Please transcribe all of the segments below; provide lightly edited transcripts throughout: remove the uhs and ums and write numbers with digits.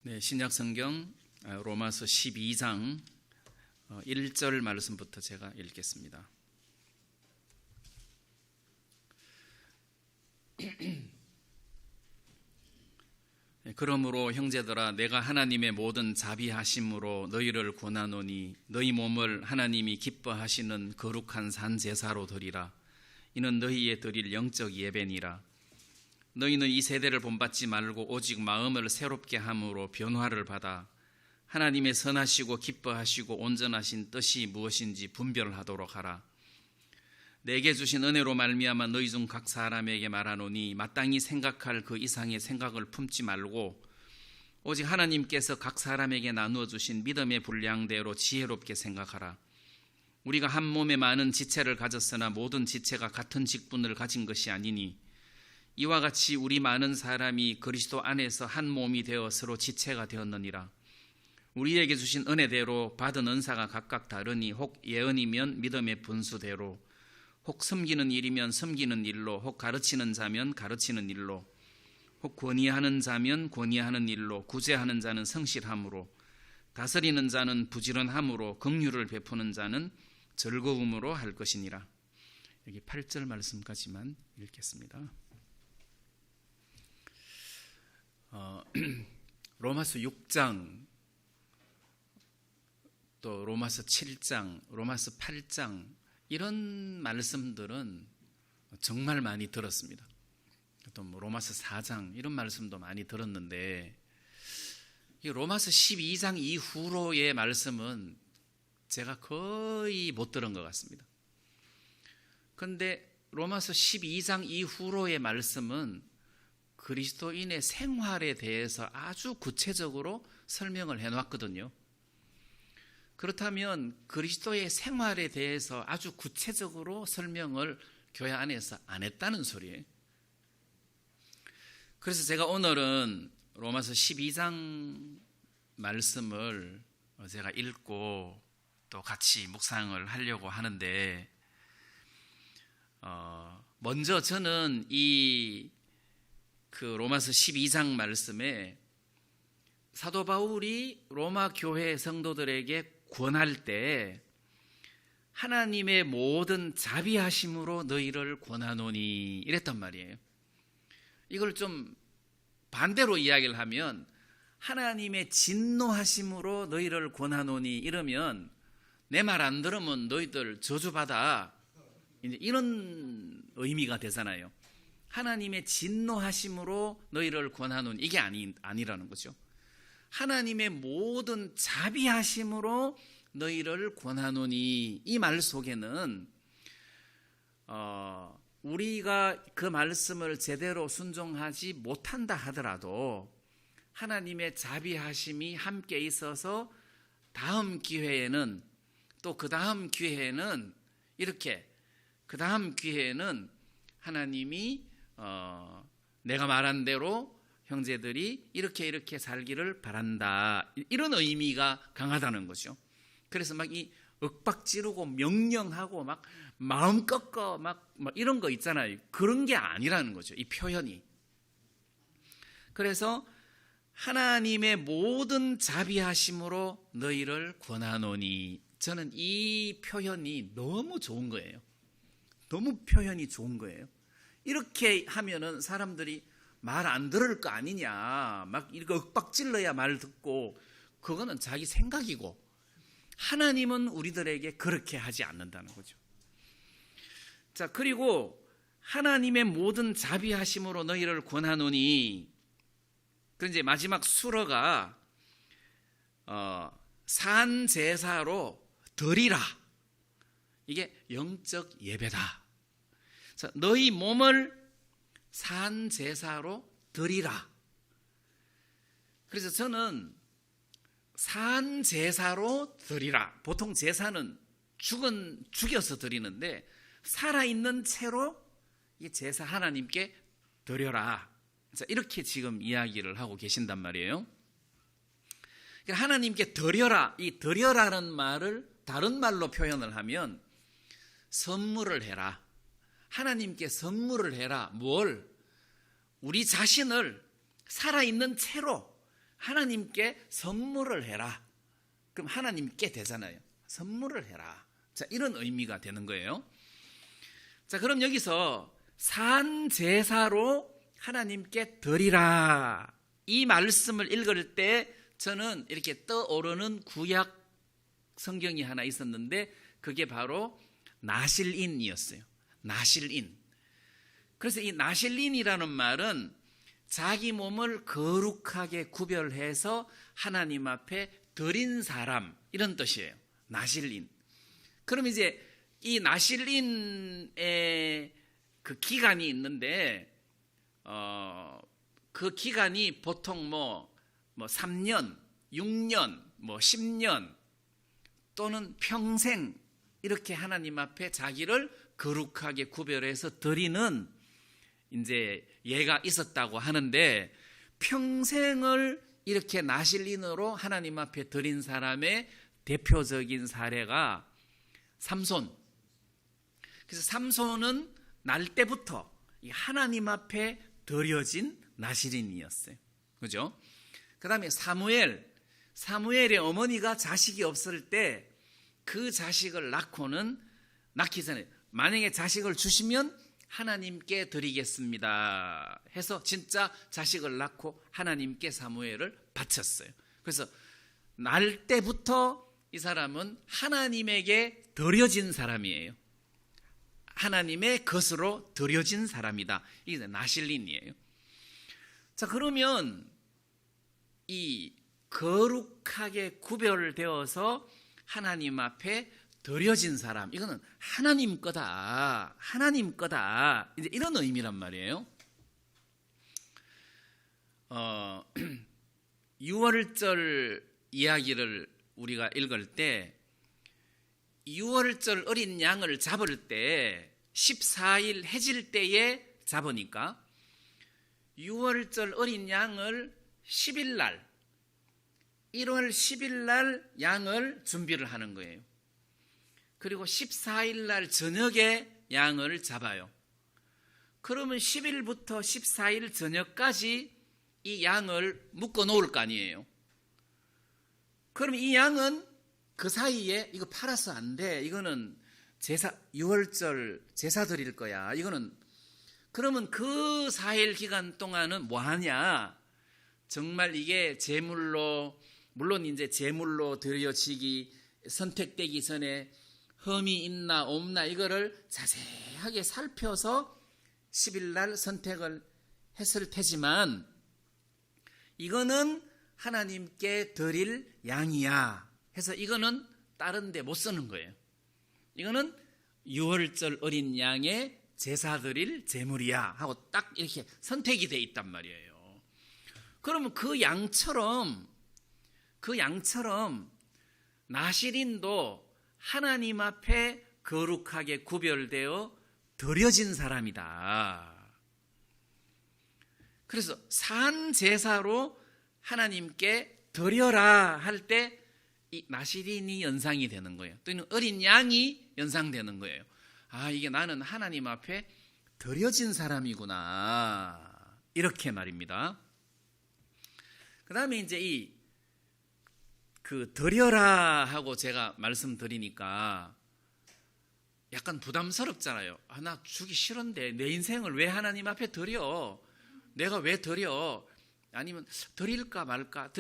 네, 신약 성경 로마서 12장 1절 말씀부터 제가 읽겠습니다. 그러므로 형제들아, 내가 하나님의 모든 자비하심으로 너희를 권하노니 너희 몸을 하나님이 기뻐하시는 거룩한 산 제사로 드리라. 이는 너희의 드릴 영적 예배니라. 너희는 이 세대를 본받지 말고 오직 마음을 새롭게 함으로 변화를 받아 하나님의 선하시고 기뻐하시고 온전하신 뜻이 무엇인지 분별하도록 하라. 내게 주신 은혜로 말미암아 너희 중 각 사람에게 말하노니 마땅히 생각할 그 이상의 생각을 품지 말고 오직 하나님께서 각 사람에게 나누어 주신 믿음의 분량대로 지혜롭게 생각하라. 우리가 한 몸에 많은 지체를 가졌으나 모든 지체가 같은 직분을 가진 것이 아니니 이와 같이 우리 많은 사람이 그리스도 안에서 한 몸이 되어 서로 지체가 되었느니라. 우리에게 주신 은혜대로 받은 은사가 각각 다르니 혹 예언이면 믿음의 분수대로, 혹 섬기는 일이면 섬기는 일로, 혹 가르치는 자면 가르치는 일로, 혹 권위하는 자면 권위하는 일로, 구제하는 자는 성실함으로, 다스리는 자는 부지런함으로, 긍휼을 베푸는 자는 즐거움으로 할 것이니라. 여기 8절 말씀까지만 읽겠습니다. 로마서 6장, 또 로마서 7장, 로마서 8장 이런 말씀들은 정말 많이 들었습니다. 또 로마서 4장 이런 말씀도 많이 들었는데 이 로마서 12장 이후로의 말씀은 제가 거의 못 들은 것 같습니다. 그런데 로마서 12장 이후로의 말씀은 그리스도인의 생활에 대해서 아주 구체적으로 설명을 해놨거든요. 그렇다면 그리스도의 생활에 대해서 아주 구체적으로 설명을 교회 안에서 안 했다는 소리예요. 그래서 제가 오늘은 로마서 12장 말씀을 제가 읽고 또 같이 묵상을 하려고 하는데 먼저 저는 그 로마서 12장 말씀에 사도 바울이 로마 교회 성도들에게 권할 때 하나님의 모든 자비하심으로 너희를 권하노니 이랬단 말이에요. 이걸 좀 반대로 이야기를 하면 하나님의 진노하심으로 너희를 권하노니 이러면 내 말 안 들으면 너희들 저주받아, 이런 의미가 되잖아요. 하나님의 진노하심으로 너희를 권하노니 이게 아니라는 거죠. 하나님의 모든 자비하심으로 너희를 권하노니 이 말 속에는 우리가 그 말씀을 제대로 순종하지 못한다 하더라도 하나님의 자비하심이 함께 있어서 다음 기회에는 또 그 다음 기회에는 이렇게 그 다음 기회에는 하나님이 내가 말한 대로 형제들이 이렇게 살기를 바란다, 이런 의미가 강하다는 거죠. 그래서 막 이 윽박지르고 명령하고 막 마음 꺾어 막 이런 거 있잖아요. 그런 게 아니라는 거죠, 이 표현이. 그래서 하나님의 모든 자비하심으로 너희를 권하노니, 저는 이 표현이 너무 좋은 거예요. 너무 표현이 좋은 거예요. 이렇게 하면은 사람들이 말 안 들을 거 아니냐, 막 이렇게 윽박질러야 말 듣고, 그거는 자기 생각이고 하나님은 우리들에게 그렇게 하지 않는다는 거죠. 자, 그리고 하나님의 모든 자비하심으로 너희를 권하노니, 그 이제 마지막 수러가 산 제사로 드리라, 이게 영적 예배다. 자, 너희 몸을 산 제사로 드리라. 그래서 저는 산 제사로 드리라. 보통 제사는 죽여서 드리는데 살아있는 채로 이 제사 하나님께 드려라. 자, 이렇게 지금 이야기를 하고 계신단 말이에요. 하나님께 드려라. 이 드려라는 말을 다른 말로 표현을 하면 선물을 해라. 하나님께 선물을 해라. 뭘? 우리 자신을 살아있는 채로 하나님께 선물을 해라. 그럼 하나님께 되잖아요. 선물을 해라. 자, 이런 의미가 되는 거예요. 자, 그럼 여기서 산 제사로 하나님께 드리라. 이 말씀을 읽을 때 저는 이렇게 떠오르는 구약 성경이 하나 있었는데 그게 바로 나실인이었어요. 나실인. 그래서 이 나실인이라는 말은 자기 몸을 거룩하게 구별해서 하나님 앞에 드린 사람, 이런 뜻이에요. 나실인. 그럼 이제 이 나실인의 그 기간이 있는데 그 기간이 보통 뭐 3년, 6년, 10년 또는 평생 이렇게 하나님 앞에 자기를 거룩하게 구별해서 드리는 이제 예가 있었다고 하는데, 평생을 이렇게 나실인으로 하나님 앞에 드린 사람의 대표적인 사례가 삼손. 그래서 삼손은 날 때부터 하나님 앞에 드려진 나실인이었어요. 그죠? 그 다음에 사무엘의 어머니가 자식이 없을 때 그 자식을 낳기 전에 만약에 자식을 주시면 하나님께 드리겠습니다 해서 진짜 자식을 낳고 하나님께 사무엘을 바쳤어요. 그래서 날 때부터 이 사람은 하나님에게 드려진 사람이에요. 하나님의 것으로 드려진 사람이다. 이게 나실린이에요. 자, 그러면 이 거룩하게 구별되어서 하나님 앞에 드려진 사람, 이거는 하나님 거다. 하나님 거다. 이제 이런 의미란 말이에요. 6월절 이야기를 우리가 읽을 때 6월절 어린 양을 잡을 때 14일 해질 때에 잡으니까 6월절 어린 양을 10일 날 1월 10일 날 양을 준비를 하는 거예요. 그리고 14일 날 저녁에 양을 잡아요. 그러면 10일부터 14일 저녁까지 이 양을 묶어 놓을 거 아니에요. 그럼 이 양은 그 사이에 이거 팔아서 안 돼. 이거는 6월절 제사 드릴 거야. 이거는 그러면 그 4일 기간 동안은 뭐 하냐? 정말 이게 제물로, 물론 이제 제물로 드려지기 선택되기 전에 흠이 있나 없나 이거를 자세하게 살펴서 10일 날 선택을 했을 테지만 이거는 하나님께 드릴 양이야 해서 이거는 다른 데 못 쓰는 거예요. 이거는 6월절 어린 양의 제사 드릴 제물이야 하고 딱 이렇게 선택이 돼 있단 말이에요. 그러면 그 양처럼 나실인도 하나님 앞에 거룩하게 구별되어 드려진 사람이다. 그래서 산 제사로 하나님께 드려라 할 때 이 나실인이 연상이 되는 거예요. 또는 어린 양이 연상되는 거예요. 아, 이게 나는 하나님 앞에 드려진 사람이구나. 이렇게 말입니다. 그 다음에 이제 드려라 하고 제가 말씀드리니까 약간 부담스럽잖아요. 아, 나 주기 싫은데 내 인생을 왜 하나님 앞에 드려? 내가 왜 드려? 아니면 드릴까 말까?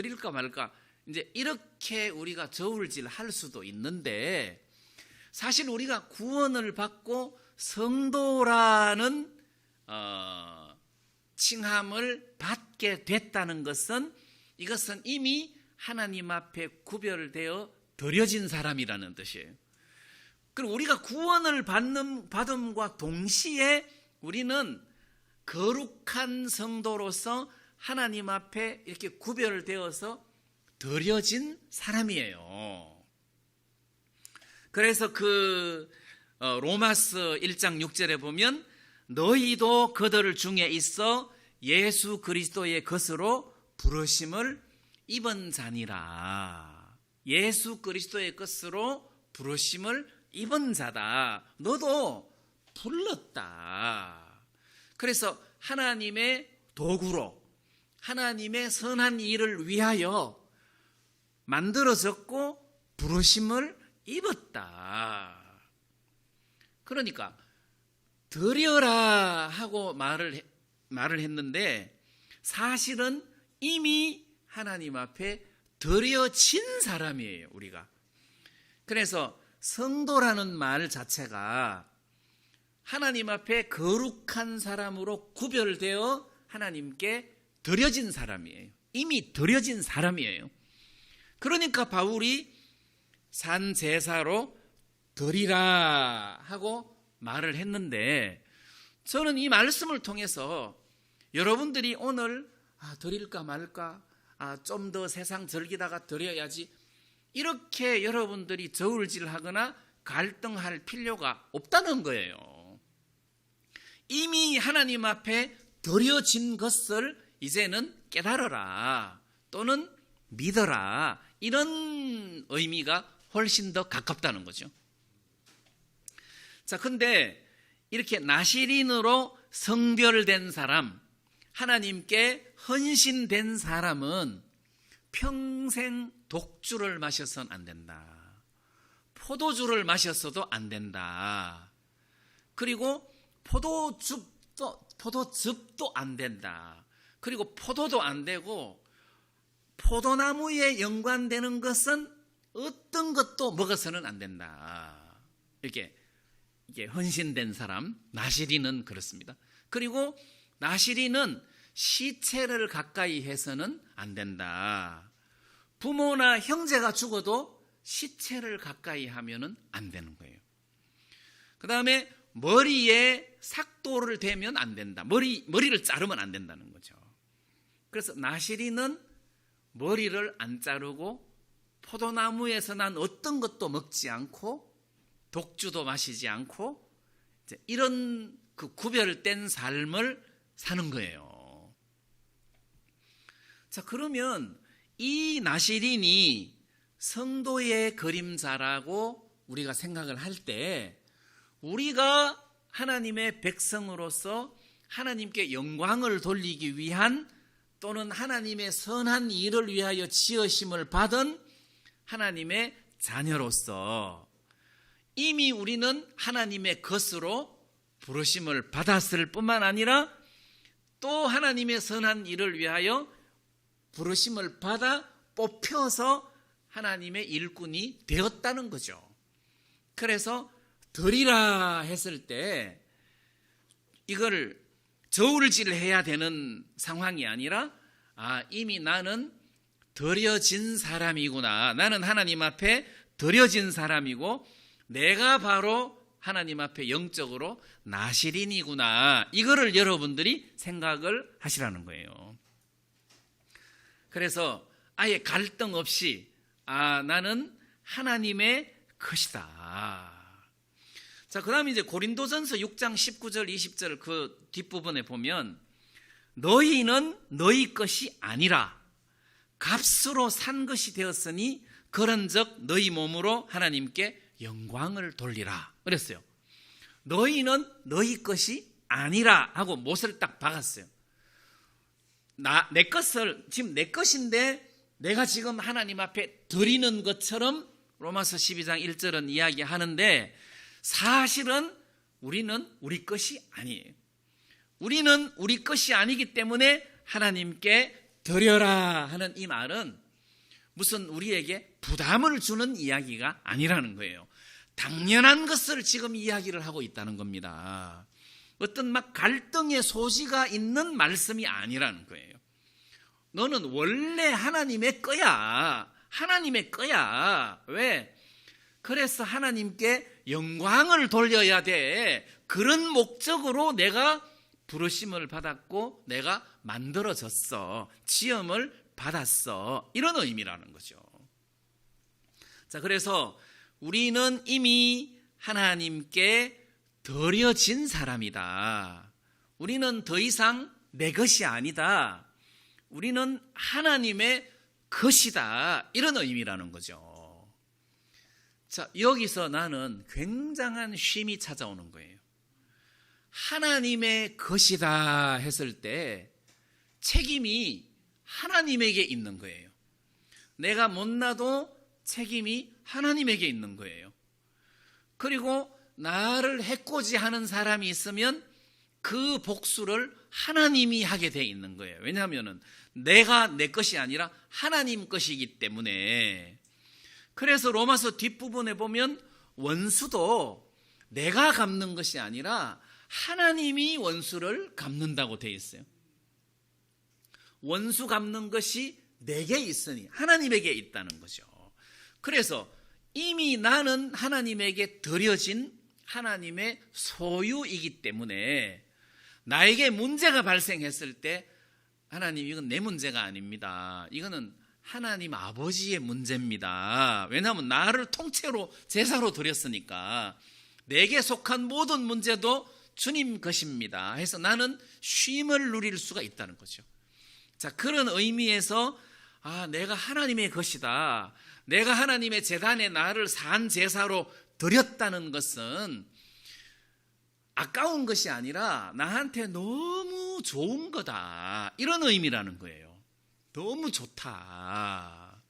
이제 이렇게 우리가 저울질 할 수도 있는데, 사실 우리가 구원을 받고 성도라는 칭함을 받게 됐다는 것은, 이것은 이미 하나님 앞에 구별되어 드려진 사람이라는 뜻이에요. 그리고 우리가 구원을 받음과 동시에 우리는 거룩한 성도로서 하나님 앞에 이렇게 구별되어서 드려진 사람이에요. 그래서 로마서 1장 6절에 보면 너희도 그들 중에 있어 예수 그리스도의 것으로 부르심을 입은 자니라. 예수 그리스도의 것으로 부르심을 입은 자다. 너도 불렀다. 그래서 하나님의 도구로, 하나님의 선한 일을 위하여 만들어졌고 부르심을 입었다. 그러니까 드려라 하고 말을 했는데 사실은 이미 하나님 앞에 드려진 사람이에요, 우리가. 그래서 성도라는 말 자체가 하나님 앞에 거룩한 사람으로 구별되어 하나님께 드려진 사람이에요. 이미 드려진 사람이에요. 그러니까 바울이 산 제사로 드리라 하고 말을 했는데, 저는 이 말씀을 통해서 여러분들이 오늘 드릴까 말까, 좀 더 세상 즐기다가 드려야지, 이렇게 여러분들이 저울질하거나 갈등할 필요가 없다는 거예요. 이미 하나님 앞에 드려진 것을 이제는 깨달아라 또는 믿어라, 이런 의미가 훨씬 더 가깝다는 거죠. 자, 근데 이렇게 나시린으로 성별된 사람, 하나님께 헌신된 사람은 평생 독주를 마셔서는 안 된다. 포도주를 마셨어도 안 된다. 그리고 포도즙도 안 된다. 그리고 포도도 안 되고 포도나무에 연관되는 것은 어떤 것도 먹어서는 안 된다. 이게 헌신된 사람, 나시린은 그렇습니다. 그리고 나시린은 시체를 가까이 해서는 안 된다. 부모나 형제가 죽어도 시체를 가까이 하면은 안 되는 거예요. 그 다음에 머리에 삭도를 대면 안 된다. 머리를 자르면 안 된다는 거죠. 그래서 나시린은 머리를 안 자르고 포도나무에서 난 어떤 것도 먹지 않고 독주도 마시지 않고 이런 그 구별된 삶을 사는 거예요. 자, 그러면 이 나시린이 성도의 그림자라고 우리가 생각을 할 때, 우리가 하나님의 백성으로서 하나님께 영광을 돌리기 위한 또는 하나님의 선한 일을 위하여 지으심을 받은 하나님의 자녀로서 이미 우리는 하나님의 것으로 부르심을 받았을 뿐만 아니라 또 하나님의 선한 일을 위하여 부르심을 받아 뽑혀서 하나님의 일꾼이 되었다는 거죠. 그래서 드리라 했을 때 이걸 저울질해야 되는 상황이 아니라 이미 나는 드려진 사람이구나. 나는 하나님 앞에 드려진 사람이고 내가 바로 하나님 앞에 영적으로 나시린이구나. 이거를 여러분들이 생각을 하시라는 거예요. 그래서 아예 갈등 없이 나는 하나님의 것이다. 자, 그 다음에 이제 고린도전서 6장 19절 20절 그 뒷부분에 보면 너희는 너희 것이 아니라 값으로 산 것이 되었으니 그런즉 너희 몸으로 하나님께 영광을 돌리라 그랬어요. 너희는 너희 것이 아니라 하고 못을 딱 박았어요. 내 것을 지금 내 것인데 내가 지금 하나님 앞에 드리는 것처럼 로마서 12장 1절은 이야기하는데 사실은 우리는 우리 것이 아니에요. 우리는 우리 것이 아니기 때문에 하나님께 드려라 하는 이 말은 무슨 우리에게 부담을 주는 이야기가 아니라는 거예요. 당연한 것을 지금 이야기를 하고 있다는 겁니다. 어떤 막 갈등의 소지가 있는 말씀이 아니라는 거예요. 너는 원래 하나님의 거야. 하나님의 거야. 왜? 그래서 하나님께 영광을 돌려야 돼. 그런 목적으로 내가 부르심을 받았고 내가 만들어졌어. 지음을 받았어. 이런 의미라는 거죠. 자, 그래서 우리는 이미 하나님께 드려진 사람이다. 우리는 더 이상 내 것이 아니다. 우리는 하나님의 것이다. 이런 의미라는 거죠. 자, 여기서 나는 굉장한 쉼이 찾아오는 거예요. 하나님의 것이다 했을 때 책임이 하나님에게 있는 거예요. 내가 못나도 책임이 하나님에게 있는 거예요. 그리고 나를 해코지하는 사람이 있으면 그 복수를 하나님이 하게 돼 있는 거예요. 왜냐하면 내가 내 것이 아니라 하나님 것이기 때문에. 그래서 로마서 뒷부분에 보면 원수도 내가 갚는 것이 아니라 하나님이 원수를 갚는다고 돼 있어요. 원수 갚는 것이 내게 있으니 하나님에게 있다는 거죠. 그래서 이미 나는 하나님에게 드려진 하나님의 소유이기 때문에 나에게 문제가 발생했을 때 하나님, 이건 내 문제가 아닙니다. 이거는 하나님 아버지의 문제입니다. 왜냐하면 나를 통째로 제사로 드렸으니까 내게 속한 모든 문제도 주님 것입니다. 해서 나는 쉼을 누릴 수가 있다는 거죠. 자, 그런 의미에서 내가 하나님의 것이다. 내가 하나님의 제단에 나를 산 제사로 드렸다는 것은 아까운 것이 아니라 나한테 너무 좋은 거다. 이런 의미라는 거예요. 너무 좋다.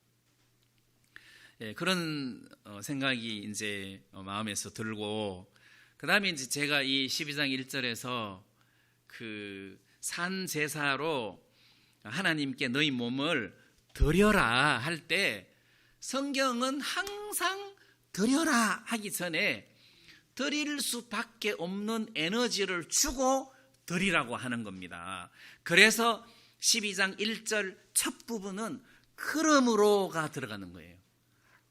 그런 생각이 이제 마음에서 들고, 그 다음에 이제 제가 이 12장 1절에서 그 산 제사로 하나님께 너희 몸을 드려라 할 때 성경은 항상 드려라 하기 전에 드릴 수밖에 없는 에너지를 주고 드리라고 하는 겁니다. 그래서 12장 1절 첫 부분은 그러므로가 들어가는 거예요.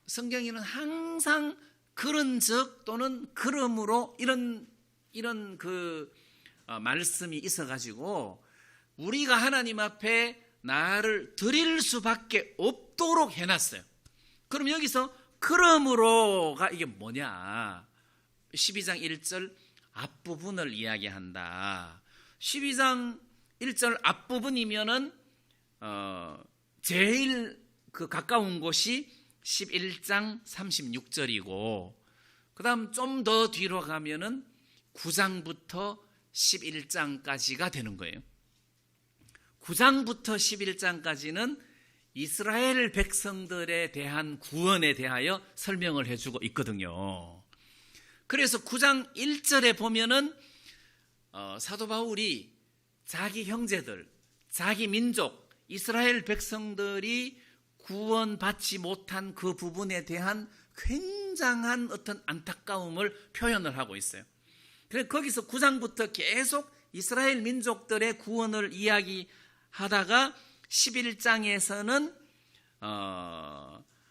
성경에는 항상 그런즉 또는 그러므로 이런 말씀이 있어가지고 우리가 하나님 앞에 나를 드릴 수밖에 없도록 해놨어요. 그럼 여기서 그러므로가 이게 뭐냐? 12장 1절 앞부분을 이야기한다. 12장 1절 앞부분이면은 제일 가까운 곳이 11장 36절이고, 그 다음 좀 더 뒤로 가면은 9장부터 11장까지가 되는 거예요. 9장부터 11장까지는 이스라엘 백성들에 대한 구원에 대하여 설명을 해주고 있거든요. 그래서 9장 1절에 보면은 사도 바울이 자기 형제들, 자기 민족, 이스라엘 백성들이 구원받지 못한 그 부분에 대한 굉장한 어떤 안타까움을 표현을 하고 있어요. 그래서 거기서 9장부터 계속 이스라엘 민족들의 구원을 이야기하다가 11장에서는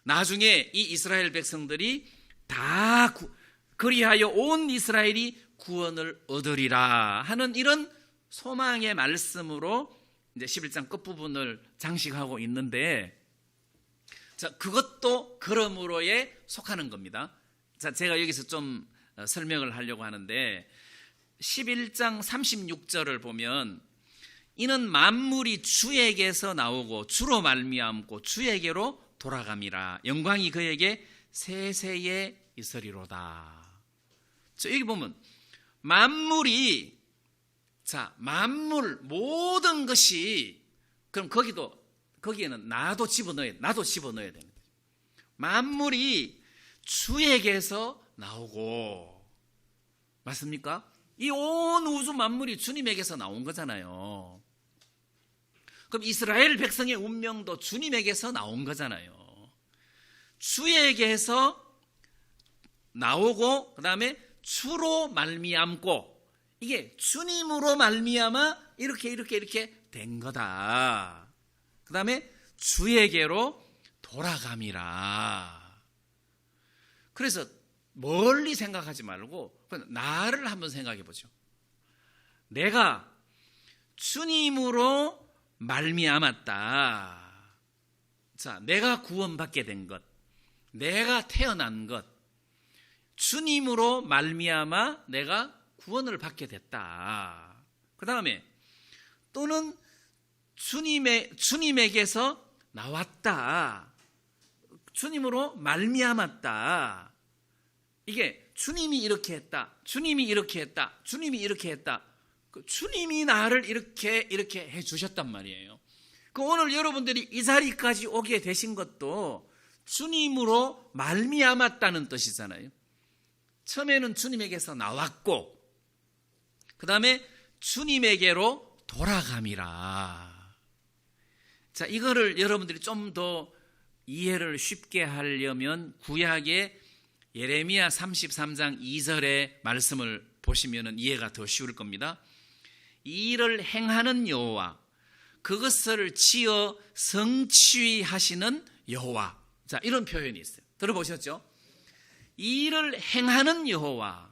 나중에 이 이스라엘 백성들이 다 그리하여 온 이스라엘이 구원을 얻으리라 하는 이런 소망의 말씀으로 이제 11장 끝부분을 장식하고 있는데, 자, 그것도 그러므로에 속하는 겁니다. 자, 제가 여기서 좀 설명을 하려고 하는데 11장 36절을 보면 이는 만물이 주에게서 나오고 주로 말미암고 주에게로 돌아감이라 영광이 그에게 세세에 있으리로다. 자, 여기 보면 만물이, 자, 만물 모든 것이, 그럼 거기에는 나도 집어넣어야 되는 거예요. 만물이 주에게서 나오고, 맞습니까? 이 온 우주 만물이 주님에게서 나온 거잖아요. 그럼 이스라엘 백성의 운명도 주님에게서 나온 거잖아요. 주에게서 나오고 그 다음에 주로 말미암고, 이게 주님으로 말미암아 이렇게 된 거다. 그 다음에 주에게로 돌아감이라. 그래서 멀리 생각하지 말고 나를 한번 생각해 보죠. 내가 주님으로 말미암았다. 자, 내가 구원받게 된 것, 내가 태어난 것, 주님으로 말미암아 내가 구원을 받게 됐다. 그 다음에 또는 주님에게서 나왔다. 주님으로 말미암았다. 이게 주님이 이렇게 했다. 주님이 이렇게 했다. 주님이 이렇게 했다. 주님이 나를 이렇게 해 주셨단 말이에요. 그 오늘 여러분들이 이 자리까지 오게 되신 것도 주님으로 말미암았다는 뜻이잖아요. 처음에는 주님에게서 나왔고 그 다음에 주님에게로 돌아감이라. 자, 이거를 여러분들이 좀 더 이해를 쉽게 하려면 구약의 예레미야 33장 2절의 말씀을 보시면 이해가 더 쉬울 겁니다. 이 일을 행하는 여호와, 그것을 지어 성취하시는 여호와. 자, 이런 표현이 있어요. 들어보셨죠? 이 일을 행하는 여호와,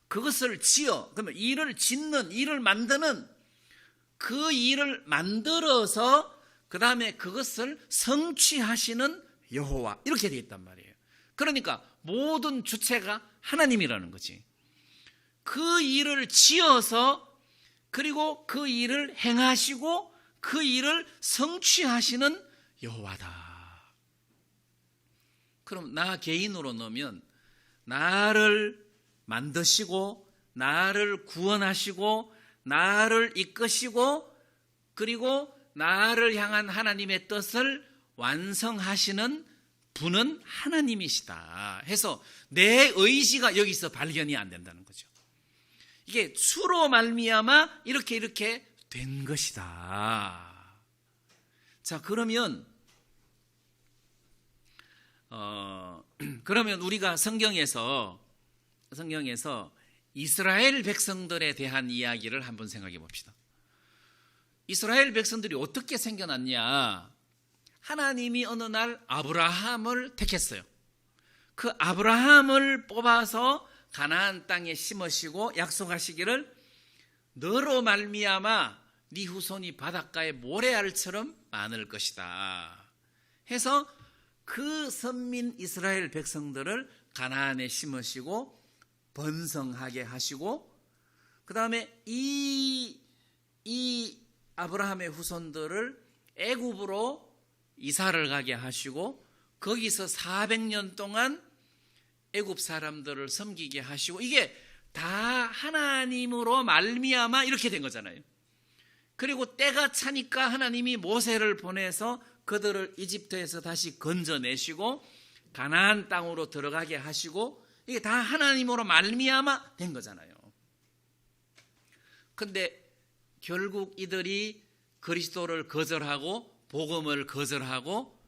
그것을 지어, 그러면 일을 짓는, 일을 만드는, 그 일을 만들어서 그 다음에 그것을 성취하시는 여호와, 이렇게 되어 있단 말이에요. 그러니까 모든 주체가 하나님이라는 거지. 그 일을 지어서 그리고 그 일을 행하시고 그 일을 성취하시는 여호와다. 그럼 나 개인으로 넣으면 나를 만드시고 나를 구원하시고 나를 이끄시고 그리고 나를 향한 하나님의 뜻을 완성하시는 분은 하나님이시다 해서 내 의지가 여기서 발견이 안 된다는 거죠. 이게 주로 말미암아 이렇게 된 것이다. 자, 그러면 우리가 성경에서 이스라엘 백성들에 대한 이야기를 한번 생각해 봅시다. 이스라엘 백성들이 어떻게 생겨났냐? 하나님이 어느 날 아브라함을 택했어요. 그 아브라함을 뽑아서 가나안 땅에 심으시고 약속하시기를 너로 말미암아 네 후손이 바닷가의 모래알처럼 많을 것이다 해서 그 선민 이스라엘 백성들을 가나안에 심으시고 번성하게 하시고 그 다음에 이 아브라함의 후손들을 애굽으로 이사를 가게 하시고 거기서 400년 동안 애굽 사람들을 섬기게 하시고 이게 다 하나님으로 말미암아 이렇게 된 거잖아요. 그리고 때가 차니까 하나님이 모세를 보내서 그들을 이집트에서 다시 건져내시고 가나안 땅으로 들어가게 하시고 이게 다 하나님으로 말미암아 된 거잖아요. 근데 결국 이들이 그리스도를 거절하고 복음을 거절하고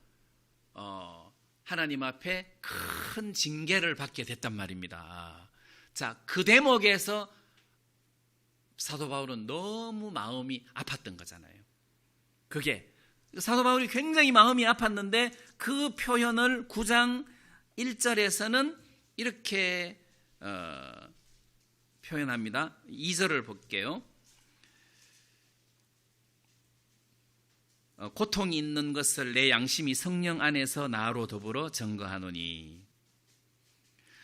하나님 앞에 큰 징계를 받게 됐단 말입니다. 자, 그 대목에서 사도 바울은 너무 마음이 아팠던 거잖아요. 그게 사도 바울이 굉장히 마음이 아팠는데 그 표현을 9장 1절에서는 이렇게 표현합니다. 2절을 볼게요. 고통이 있는 것을 내 양심이 성령 안에서 나로 더불어 증거하노니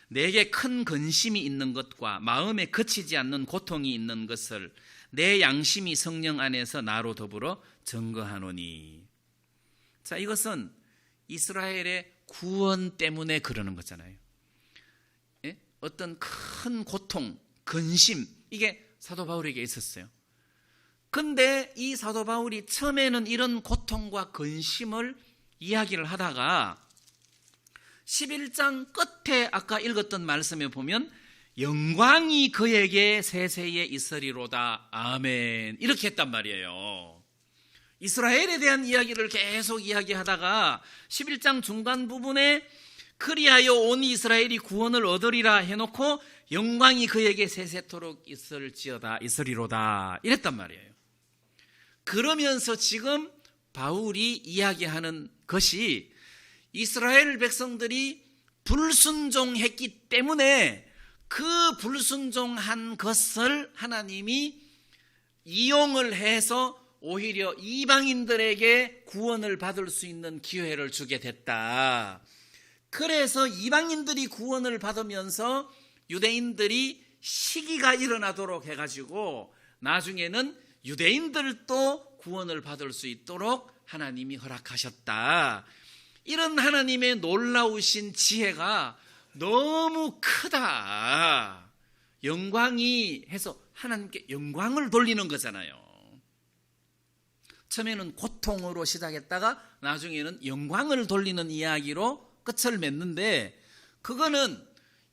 내게 큰 근심이 있는 것과 마음에 그치지 않는 고통이 있는 것을 내 양심이 성령 안에서 나로 더불어 증거하노니. 자, 이것은 이스라엘의 구원 때문에 그러는 거잖아요. 예? 어떤 큰 고통, 근심, 이게 사도 바울에게 있었어요. 근데 이 사도 바울이 처음에는 이런 고통과 근심을 이야기를 하다가 11장 끝에 아까 읽었던 말씀에 보면 영광이 그에게 세세에 있으리로다. 아멘. 이렇게 했단 말이에요. 이스라엘에 대한 이야기를 계속 이야기하다가 11장 중간 부분에 그리하여 온 이스라엘이 구원을 얻으리라 해놓고 영광이 그에게 세세토록 있으리로다. 이랬단 말이에요. 그러면서 지금 바울이 이야기하는 것이 이스라엘 백성들이 불순종했기 때문에 그 불순종한 것을 하나님이 이용을 해서 오히려 이방인들에게 구원을 받을 수 있는 기회를 주게 됐다. 그래서 이방인들이 구원을 받으면서 유대인들이 시기가 일어나도록 해가지고 나중에는 유대인들도 구원을 받을 수 있도록 하나님이 허락하셨다. 이런 하나님의 놀라우신 지혜가 너무 크다. 영광이 해서 하나님께 영광을 돌리는 거잖아요. 처음에는 고통으로 시작했다가 나중에는 영광을 돌리는 이야기로 끝을 맺는데, 그거는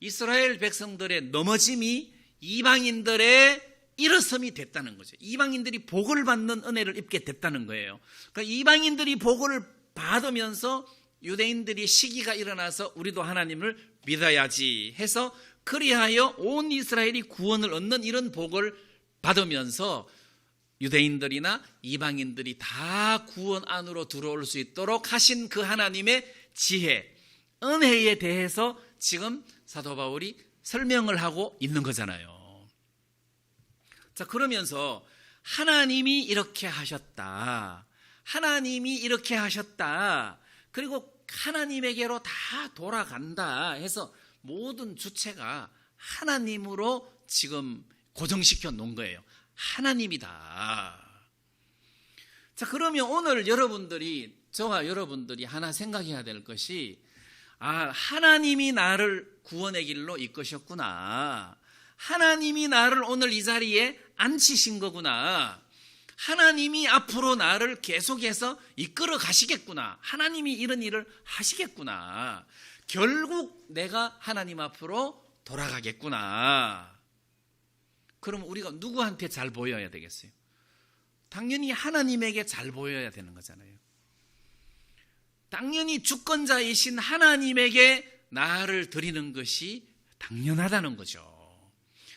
이스라엘 백성들의 넘어짐이 이방인들의 일어섬이 됐다는 거죠. 이방인들이 복을 받는 은혜를 입게 됐다는 거예요. 그러니까 이방인들이 복을 받으면서 유대인들이 시기가 일어나서 우리도 하나님을 믿어야지 해서, 그리하여 온 이스라엘이 구원을 얻는 이런 복을 받으면서 유대인들이나 이방인들이 다 구원 안으로 들어올 수 있도록 하신 그 하나님의 지혜, 은혜에 대해서 지금 사도 바울이 설명을 하고 있는 거잖아요. 자, 그러면서 하나님이 이렇게 하셨다, 하나님이 이렇게 하셨다, 그리고 하나님에게로 다 돌아간다 해서 모든 주체가 하나님으로 지금 고정시켜 놓은 거예요. 하나님이다. 자, 그러면 오늘 여러분들이, 저와 여러분들이 하나 생각해야 될 것이, 하나님이 나를 구원의 길로 이끄셨구나, 하나님이 나를 오늘 이 자리에 앉히신 거구나, 하나님이 앞으로 나를 계속해서 이끌어 가시겠구나, 하나님이 이런 일을 하시겠구나, 결국 내가 하나님 앞으로 돌아가겠구나. 그럼 우리가 누구한테 잘 보여야 되겠어요? 당연히 하나님에게 잘 보여야 되는 거잖아요. 당연히 주권자이신 하나님에게 나를 드리는 것이 당연하다는 거죠.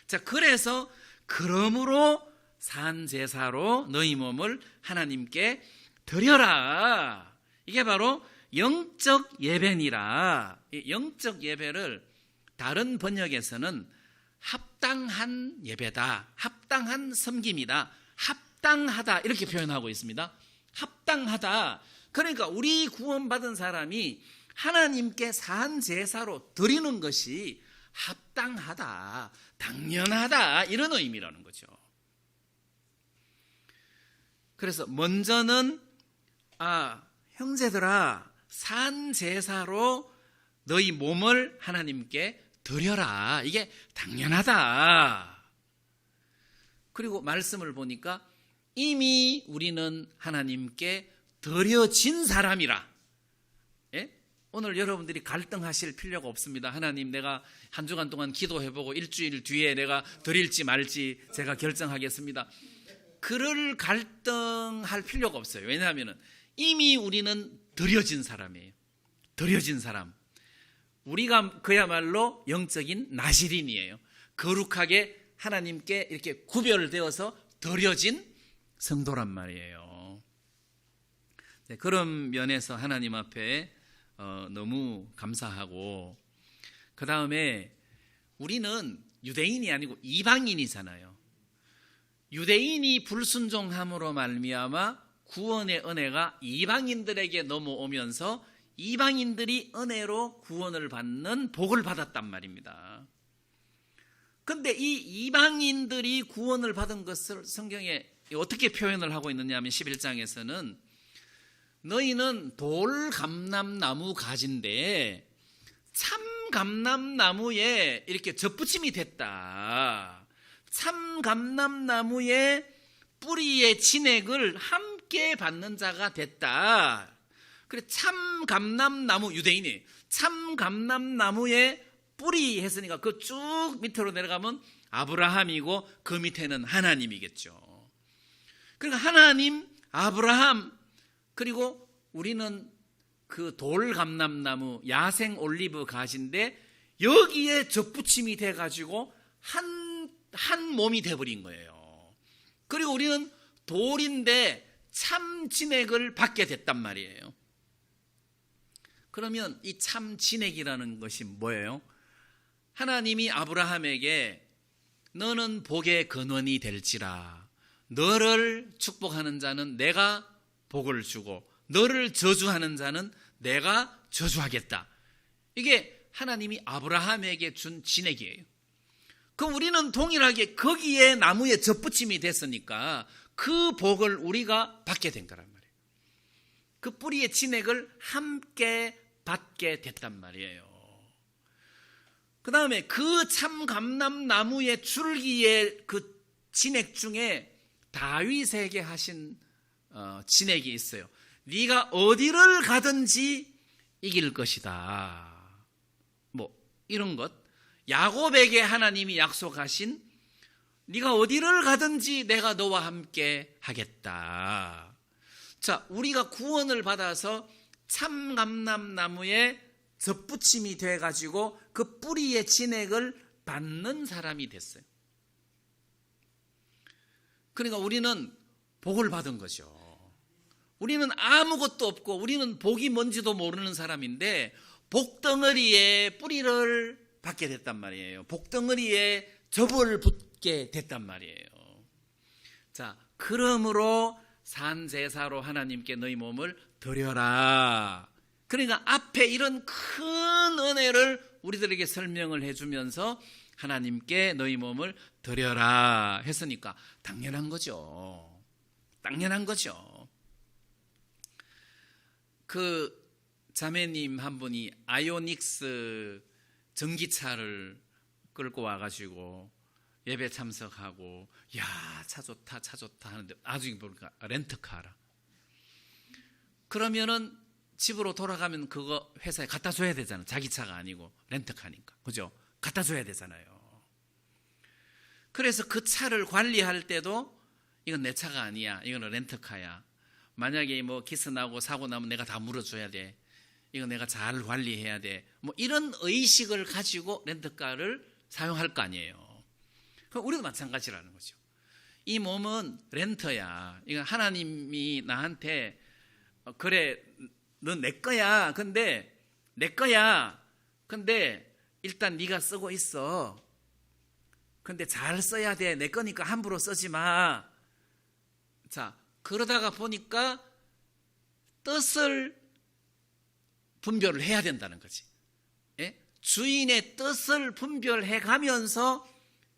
자, 그래서 그러므로 산제사로 너희 몸을 하나님께 드려라. 이게 바로 영적 예배니라. 이 영적 예배를 다른 번역에서는 합당한 예배다, 합당한 섬김이다, 합당하다 이렇게 표현하고 있습니다. 합당하다. 그러니까 우리 구원받은 사람이 하나님께 산제사로 드리는 것이 합당하다, 당연하다 이런 의미라는 거죠. 그래서 먼저는 형제들아, 산제사로 너희 몸을 하나님께 드려라. 이게 당연하다. 그리고 말씀을 보니까 이미 우리는 하나님께 드려진 사람이라. 예? 오늘 여러분들이 갈등하실 필요가 없습니다. 하나님, 내가 한 주간 동안 기도해보고 일주일 뒤에 내가 드릴지 말지 제가 결정하겠습니다. 그럴 갈등할 필요가 없어요. 왜냐하면 이미 우리는 드려진 사람이에요. 드려진 사람. 우리가 그야말로 영적인 나시린이에요. 거룩하게 하나님께 이렇게 구별되어서 드려진 성도란 말이에요. 네, 그런 면에서 하나님 앞에 너무 감사하고, 그 다음에 우리는 유대인이 아니고 이방인이잖아요. 유대인이 불순종함으로 말미암아 구원의 은혜가 이방인들에게 넘어오면서 이방인들이 은혜로 구원을 받는 복을 받았단 말입니다. 그런데 이 이방인들이 구원을 받은 것을 성경에 어떻게 표현을 하고 있느냐 하면 11장에서는 너희는 돌감람나무 가지인데 참감람나무에 이렇게 접붙임이 됐다. 참감람나무의 뿌리의 진액을 함께 받는 자가 됐다. 그래, 참감람나무, 유대인이 참감람나무의 뿌리 했으니까 그 쭉 밑으로 내려가면 아브라함이고 그 밑에는 하나님이겠죠. 그러니까 하나님, 아브라함, 그리고 우리는 그 돌감람나무, 야생 올리브 가지인데 여기에 접붙임이 돼가지고 한 몸이 돼버린 거예요. 그리고 우리는 돌인데 참 진액을 받게 됐단 말이에요. 그러면 이 참 진액이라는 것이 뭐예요? 하나님이 아브라함에게 너는 복의 근원이 될지라, 너를 축복하는 자는 내가 복을 주고 너를 저주하는 자는 내가 저주하겠다. 이게 하나님이 아브라함에게 준 진액이에요. 그럼 우리는 동일하게 거기에 나무에 접붙임이 됐으니까 그 복을 우리가 받게 된 거란 말이에요. 그 뿌리의 진액을 함께 받게 됐단 말이에요. 그 다음에 그 참감람나무의 줄기의 그 진액 중에 다윗에게 하신 진액이 있어요. 네가 어디를 가든지 이길 것이다. 뭐 이런 것. 야곱에게 하나님이 약속하신 네가 어디를 가든지 내가 너와 함께 하겠다. 자, 우리가 구원을 받아서 참감람나무에 접붙임이 돼가지고 그 뿌리의 진액을 받는 사람이 됐어요. 그러니까 우리는 복을 받은 거죠. 우리는 아무것도 없고 우리는 복이 뭔지도 모르는 사람인데 복덩어리에 뿌리를 받게 됐단 말이에요. 복덩어리에 접을 붙게 됐단 말이에요. 자, 그러므로 산제사로 하나님께 너희 몸을 드려라. 그러니까 앞에 이런 큰 은혜를 우리들에게 설명을 해주면서 하나님께 너희 몸을 드려라 했으니까 당연한 거죠. 당연한 거죠. 그 자매님 한 분이 아이오닉스 전기차를 끌고 와가지고 예배 참석하고 야, 차 좋다 차 좋다 하는데 나중에 보니까 렌트카라. 그러면은 집으로 돌아가면 그거 회사에 갖다 줘야 되잖아. 자기 차가 아니고 렌트카니까. 그죠? 갖다 줘야 되잖아요. 그래서 그 차를 관리할 때도 이건 내 차가 아니야. 이거는 렌트카야. 만약에 뭐 기스 나고 사고 나면 내가 다 물어줘야 돼. 이거 내가 잘 관리해야 돼. 뭐 이런 의식을 가지고 렌트카를 사용할 거 아니에요. 그럼 우리도 마찬가지라는 거죠. 이 몸은 렌터야. 이거 하나님이 나한테 그래 넌 내 거야. 근데 내 거야. 근데 일단 네가 쓰고 있어. 근데 잘 써야 돼. 내 거니까 함부로 쓰지 마. 자, 그러다가 보니까 뜻을 분별을 해야 된다는 거지. 예? 주인의 뜻을 분별해 가면서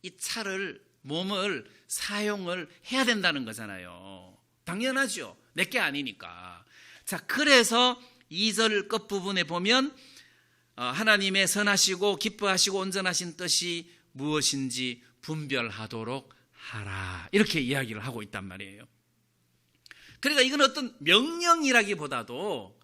이 차를, 몸을 사용을 해야 된다는 거잖아요. 당연하죠. 내게 아니니까. 자, 그래서 2절 끝부분에 보면 하나님의 선하시고 기뻐하시고 온전하신 뜻이 무엇인지 분별하도록 하라. 이렇게 이야기를 하고 있단 말이에요. 그러니까 이건 어떤 명령이라기보다도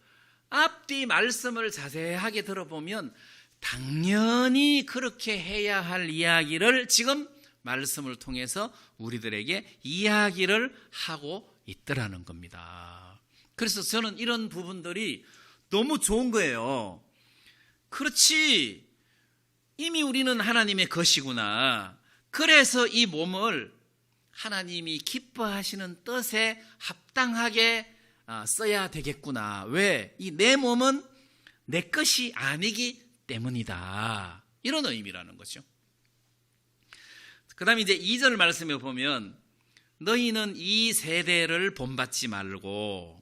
앞뒤 말씀을 자세하게 들어보면 당연히 그렇게 해야 할 이야기를 지금 말씀을 통해서 우리들에게 이야기를 하고 있더라는 겁니다. 그래서 저는 이런 부분들이 너무 좋은 거예요. 그렇지. 이미 우리는 하나님의 것이구나. 그래서 이 몸을 하나님이 기뻐하시는 뜻에 합당하게 써야 되겠구나. 왜? 이 내 몸은 내 것이 아니기 때문이다. 이런 의미라는 거죠. 그 다음에 이제 2절 말씀에 보면 너희는 이 세대를 본받지 말고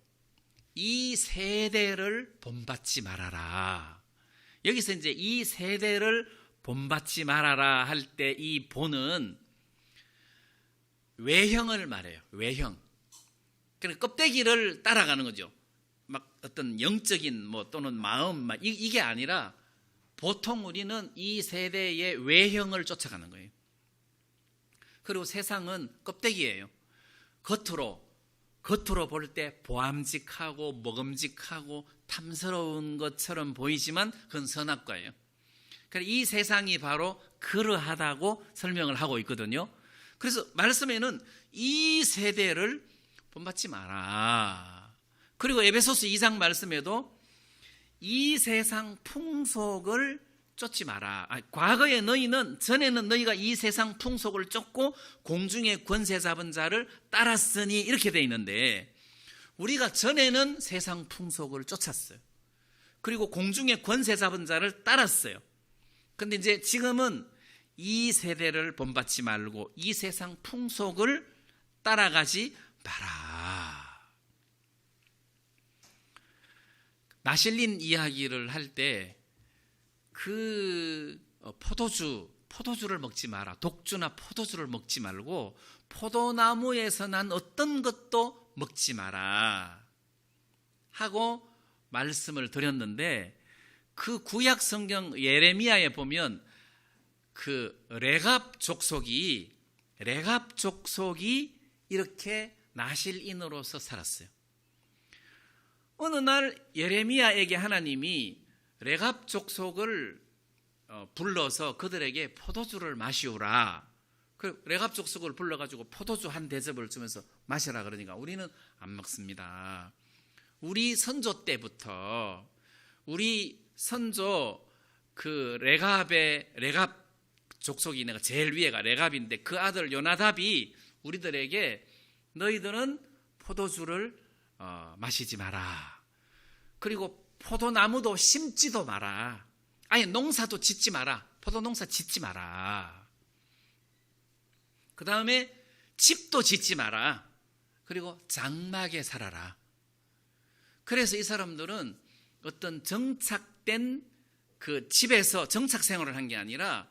이 세대를 본받지 말아라. 여기서 이제 이 세대를 본받지 말아라 할 때 이 본은 외형을 말해요. 외형. 그러니까 껍데기를 따라가는 거죠. 막 어떤 영적인 뭐 또는 마음 막 이게 아니라 보통 우리는 이 세대의 외형을 쫓아가는 거예요. 그리고 세상은 껍데기예요. 겉으로 볼 때 보암직하고 먹음직하고 탐스러운 것처럼 보이지만 그건 선악과예요. 그러니까 이 세상이 바로 그러하다고 설명을 하고 있거든요. 그래서 말씀에는 이 세대를 본받지 마라. 그리고 에베소서 2장 말씀에도 이 세상 풍속을 쫓지 마라. 과거에 전에는 너희가 이 세상 풍속을 쫓고 공중의 권세 잡은 자를 따랐으니 이렇게 돼 있는데 우리가 전에는 세상 풍속을 쫓았어요. 그리고 공중의 권세 잡은 자를 따랐어요. 근데 이제 지금은 이 세대를 본받지 말고 이 세상 풍속을 따라가지 마라. 나실린 이야기를 할 때 그 포도주를 먹지 마라. 독주나 포도주를 먹지 말고 포도나무에서 난 어떤 것도 먹지 마라 하고 말씀을 드렸는데 그 구약 성경 예레미야에 보면 그 레갑 족속이 이렇게 나실인으로서 살았어요. 어느 날 예레미야에게 하나님이 레갑 족속을 불러서 그들에게 포도주를 마시우라. 그 레갑 족속을 불러가지고 포도주 한 대접을 주면서 마시라 그러니까 우리는 안 먹습니다. 우리 선조 때부터 우리 선조 그 레갑 족속이 내가 제일 위에가 레갑인데 그 아들 요나답이 우리들에게 너희들은 포도주를 마시지 마라. 그리고 포도나무도 심지도 마라. 아예 농사도 짓지 마라. 포도 농사 짓지 마라. 그 다음에 집도 짓지 마라. 그리고 장막에 살아라. 그래서 이 사람들은 어떤 정착된 그 집에서 정착 생활을 한 게 아니라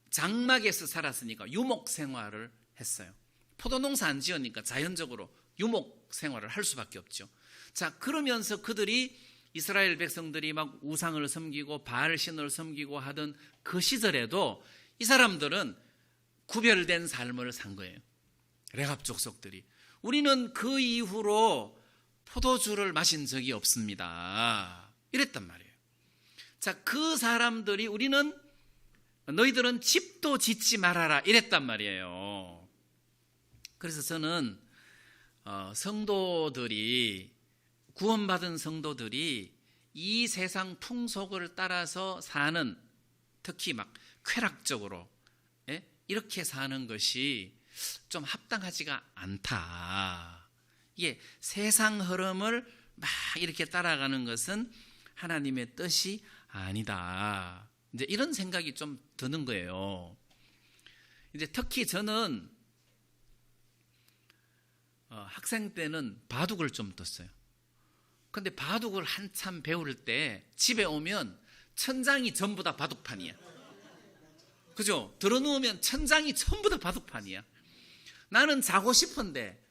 장막에서 살았으니까 유목 생활을 했어요. 포도 농사 안 지으니까 자연적으로 유목 생활을 할 수밖에 없죠. 자, 그러면서 그들이 이스라엘 백성들이 막 우상을 섬기고 바알 신을 섬기고 하던 그 시절에도 이 사람들은 구별된 삶을 산 거예요. 레갑 족속들이. 우리는 그 이후로 포도주를 마신 적이 없습니다. 이랬단 말이에요. 자, 그 사람들이 우리는 너희들은 집도 짓지 말아라 이랬단 말이에요. 그래서 저는 성도들이 구원받은 성도들이 이 세상 풍속을 따라서 사는 특히 막 쾌락적으로 이렇게 사는 것이 좀 합당하지가 않다. 이게 세상 흐름을 막 이렇게 따라가는 것은 하나님의 뜻이 아니다. 이제 이런 생각이 좀 드는 거예요. 이제 특히 저는 학생 때는 바둑을 좀 뒀어요. 근데 바둑을 한참 배울 때 집에 오면 천장이 전부 다 바둑판이야. 그죠? 들어누우면 천장이 전부 다 바둑판이야. 나는 자고 싶은데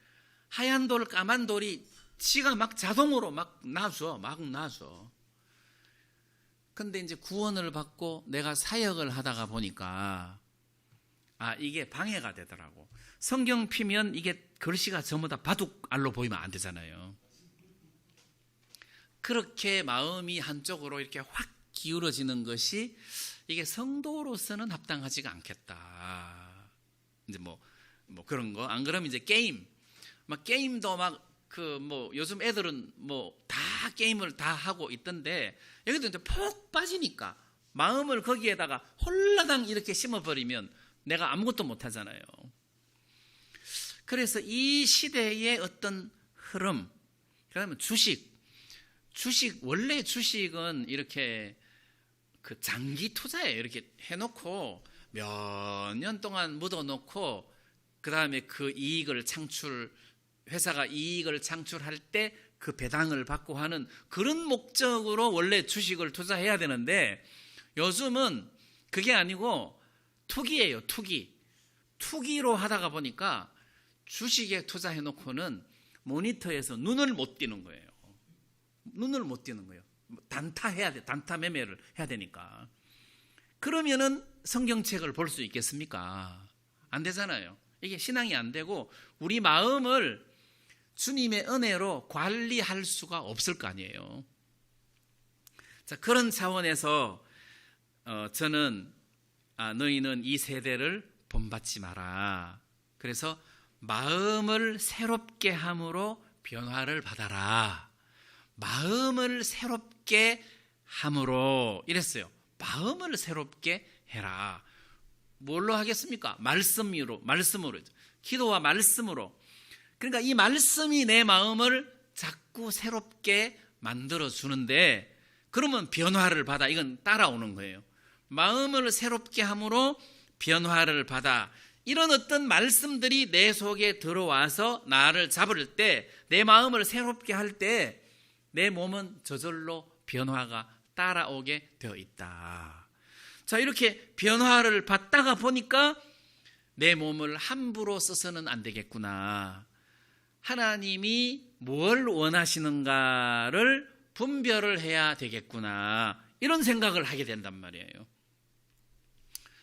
하얀 돌, 까만 돌이 지가 막 자동으로 막 놔줘. 근데 이제 구원을 받고 내가 사역을 하다가 보니까 이게 방해가 되더라고. 성경 피면 이게 글씨가 전부 다 바둑알로 보이면 안 되잖아요. 그렇게 마음이 한쪽으로 이렇게 확 기울어지는 것이 이게 성도로서는 합당하지가 않겠다. 이제 뭐 그런 거. 안 그러면 이제 게임도 요즘 애들은 다 게임을 다 하고 있던데 여기도 이제 폭 빠지니까 마음을 거기에다가 홀라당 이렇게 심어버리면 내가 아무것도 못 하잖아요. 그래서 이 시대의 어떤 흐름, 그다음에 원래 주식은 이렇게 그 장기 투자예요. 이렇게 해놓고 몇 년 동안 묻어놓고 그 다음에 그 회사가 이익을 창출할 때 그 배당을 받고 하는 그런 목적으로 원래 주식을 투자해야 되는데 요즘은 그게 아니고 투기예요. 투기로 하다가 보니까 주식에 투자해놓고는 모니터에서 눈을 못 띄는 거예요. 단타해야 돼. 단타 매매를 해야 되니까. 그러면은 성경책을 볼 수 있겠습니까? 안 되잖아요. 이게 신앙이 안 되고 우리 마음을 주님의 은혜로 관리할 수가 없을 거 아니에요. 자, 그런 차원에서 저는 너희는 이 세대를 본받지 마라. 그래서 마음을 새롭게 함으로 변화를 받아라. 마음을 새롭게 함으로 이랬어요. 마음을 새롭게 해라. 뭘로 하겠습니까? 말씀으로. 기도와 말씀으로. 그러니까 이 말씀이 내 마음을 자꾸 새롭게 만들어 주는데 그러면 변화를 받아. 이건 따라오는 거예요. 마음을 새롭게 함으로 변화를 받아. 이런 어떤 말씀들이 내 속에 들어와서 나를 잡을 때, 내 마음을 새롭게 할 때 내 몸은 저절로 변화가 따라오게 되어 있다. 자, 이렇게 변화를 받다가 보니까 내 몸을 함부로 써서는 안 되겠구나. 하나님이 뭘 원하시는가를 분별을 해야 되겠구나. 이런 생각을 하게 된단 말이에요.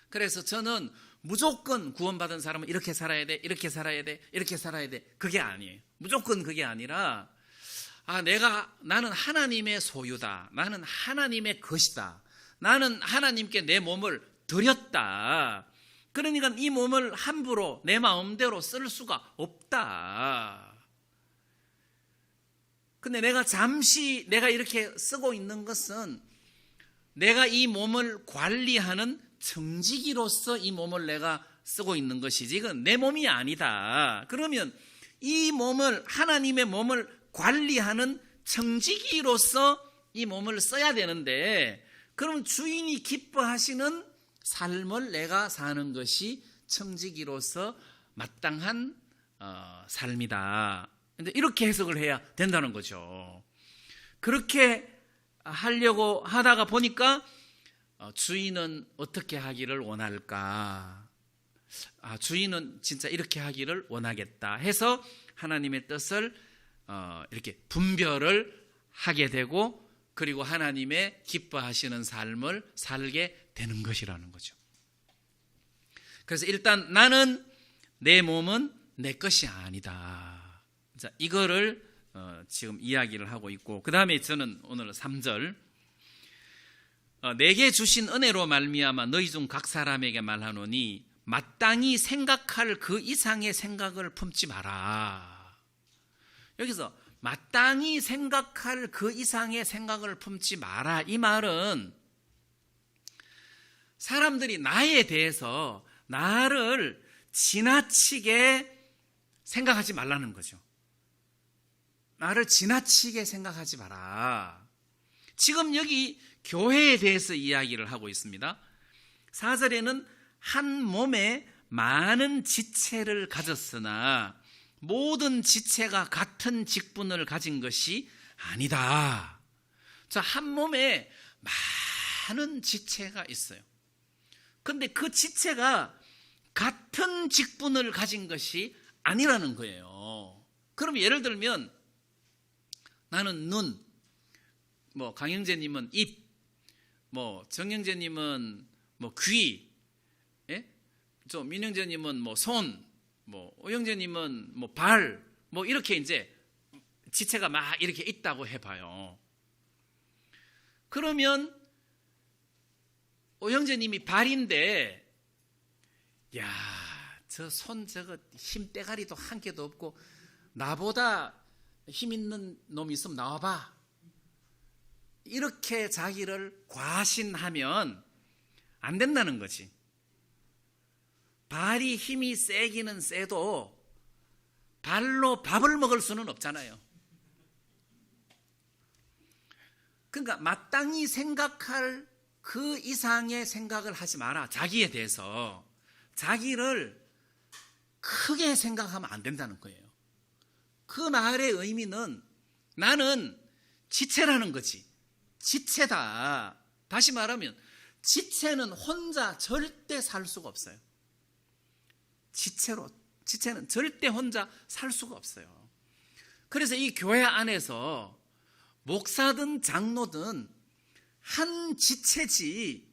그래서 저는 무조건 구원받은 사람은 이렇게 살아야 돼, 이렇게 살아야 돼, 이렇게 살아야 돼. 그게 아니에요. 무조건 그게 아니라 나는 하나님의 소유다. 나는 하나님의 것이다. 나는 하나님께 내 몸을 드렸다. 그러니까 이 몸을 함부로 내 마음대로 쓸 수가 없다. 근데 내가 이렇게 쓰고 있는 것은 내가 이 몸을 관리하는 청지기로서 이 몸을 내가 쓰고 있는 것이지 이건 내 몸이 아니다. 그러면 이 몸을 하나님의 몸을 관리하는 청지기로서 이 몸을 써야 되는데 그럼 주인이 기뻐하시는 삶을 내가 사는 것이 청지기로서 마땅한 삶이다. 근데 이렇게 해석을 해야 된다는 거죠. 그렇게 하려고 하다가 보니까 주인은 어떻게 하기를 원할까? 주인은 진짜 이렇게 하기를 원하겠다 해서 하나님의 뜻을 이렇게 분별을 하게 되고 그리고 하나님의 기뻐하시는 삶을 살게 되는 것이라는 거죠. 그래서 일단 나는 내 몸은 내 것이 아니다. 자, 이거를 지금 이야기를 하고 있고 그 다음에 저는 오늘 3절 내게 주신 은혜로 말미암아 너희 중 각 사람에게 말하노니 마땅히 생각할 그 이상의 생각을 품지 마라. 여기서 마땅히 생각할 그 이상의 생각을 품지 마라. 이 말은 사람들이 나에 대해서 나를 지나치게 생각하지 말라는 거죠. 나를 지나치게 생각하지 마라. 지금 여기 교회에 대해서 이야기를 하고 있습니다. 4절에는 한 몸에 많은 지체를 가졌으나 모든 지체가 같은 직분을 가진 것이 아니다. 자, 한 몸에 많은 지체가 있어요. 근데 그 지체가 같은 직분을 가진 것이 아니라는 거예요. 그럼 예를 들면 나는 눈, 강영재님은 입, 정영재님은 귀, 예? 민영재님은 손, 오영재님은 발, 이렇게 이제 지체가 막 이렇게 있다고 해봐요. 그러면 오영재님이 발인데, 저 손 저거 힘 때가리도 한 개도 없고 나보다 힘 있는 놈이 있으면 나와봐. 이렇게 자기를 과신하면 안 된다는 거지. 발이 힘이 세기는 세도 발로 밥을 먹을 수는 없잖아요. 그러니까 마땅히 생각할 그 이상의 생각을 하지 마라. 자기에 대해서. 자기를 크게 생각하면 안 된다는 거예요. 그 말의 의미는 나는 지체라는 거지. 지체다. 다시 말하면 지체는 혼자 절대 살 수가 없어요. 지체는 절대 혼자 살 수가 없어요. 그래서 이 교회 안에서 목사든 장로든 한 지체지